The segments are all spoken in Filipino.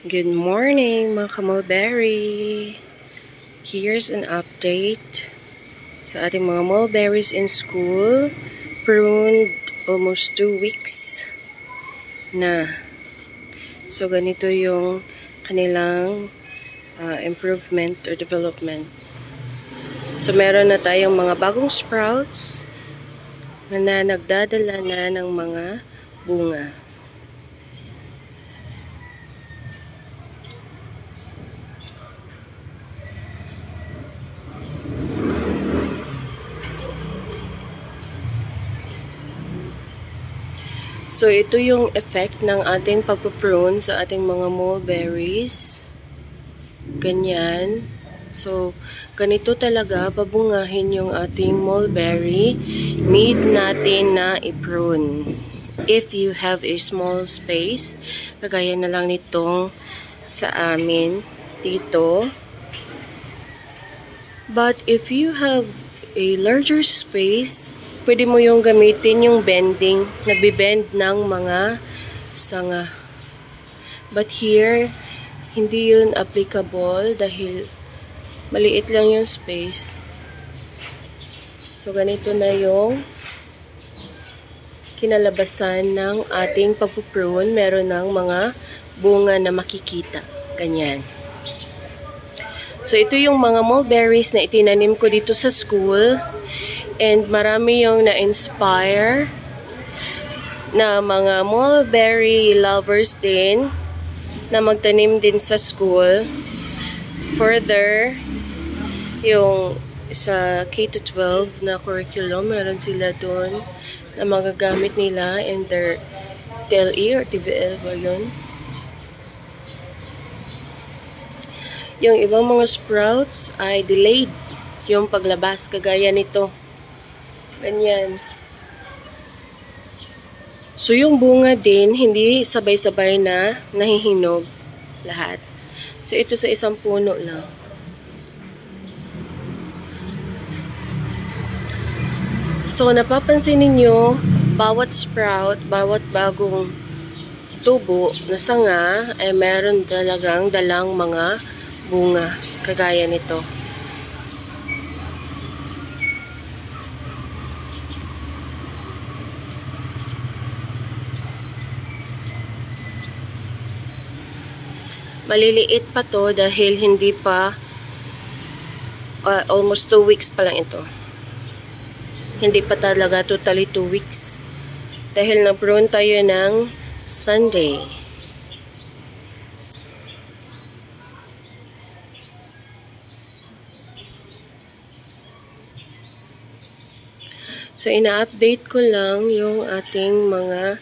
Good morning mga ka-mulberry! Here's an update sa ating mga mulberries in school. Pruned almost 2 weeks na. So ganito yung kanilang improvement or development. So meron na tayong mga bagong sprouts na nagdadala na ng mga bunga. So, ito yung effect ng ating pagpuprune sa ating mga mulberries. Ganyan. So, ganito talaga pabungahin yung ating mulberry. Need natin na i-prune. If you have a small space, kagaya na lang nitong sa amin dito. But if you have a larger space, pwede mo yung gamitin yung bending, nagbe-bend ng mga sanga. But here, hindi yun applicable dahil maliit lang yung space. So, ganito na yung kinalabasan ng ating pagpuprune. Meron ng mga bunga na makikita. Ganyan. So, ito yung mga mulberries na itinanim ko dito sa school. And marami yung na-inspire na mga mulberry lovers din na magtanim din sa school. Further, yung sa K-12 na curriculum, meron sila doon na magagamit nila in their TLE or TVL ba yun? Yung ibang mga sprouts ay delayed yung paglabas, kagaya nito. Ganyan. So, yung bunga din, hindi sabay-sabay na nahihinog lahat. So, ito sa isang puno lang. So, napapansin ninyo, bawat sprout, bawat bagong tubo na sanga, ay meron talagang dalang mga bunga, kagaya nito. Maliliit pa to dahil hindi pa almost 2 weeks pa lang ito. Hindi pa talaga totally 2 weeks. Dahil na-prune tayo ng Sunday. So, ina-update ko lang yung ating mga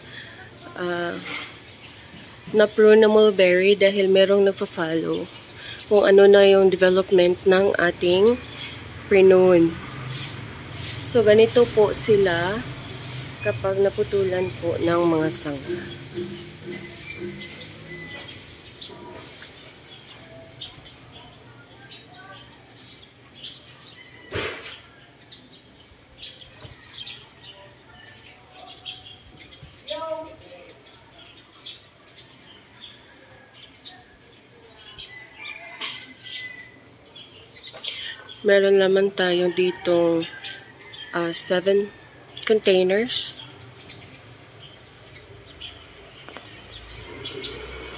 na-prune na mulberry dahil merong nagpa-follow kung ano na yung development ng ating prune. So, ganito po sila kapag naputulan po ng mga sanga. Meron naman tayo ditong 7 containers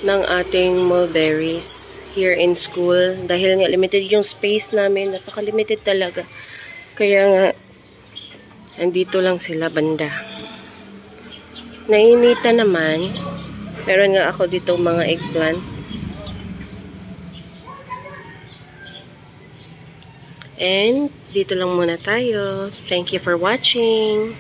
ng ating mulberries here in school. Dahil nga limited yung space namin, napaka-limited talaga. Kaya nga, andito lang sila banda. Nainita naman, meron nga ako ditong mga eggplant. And dito lang muna tayo. Thank you for watching.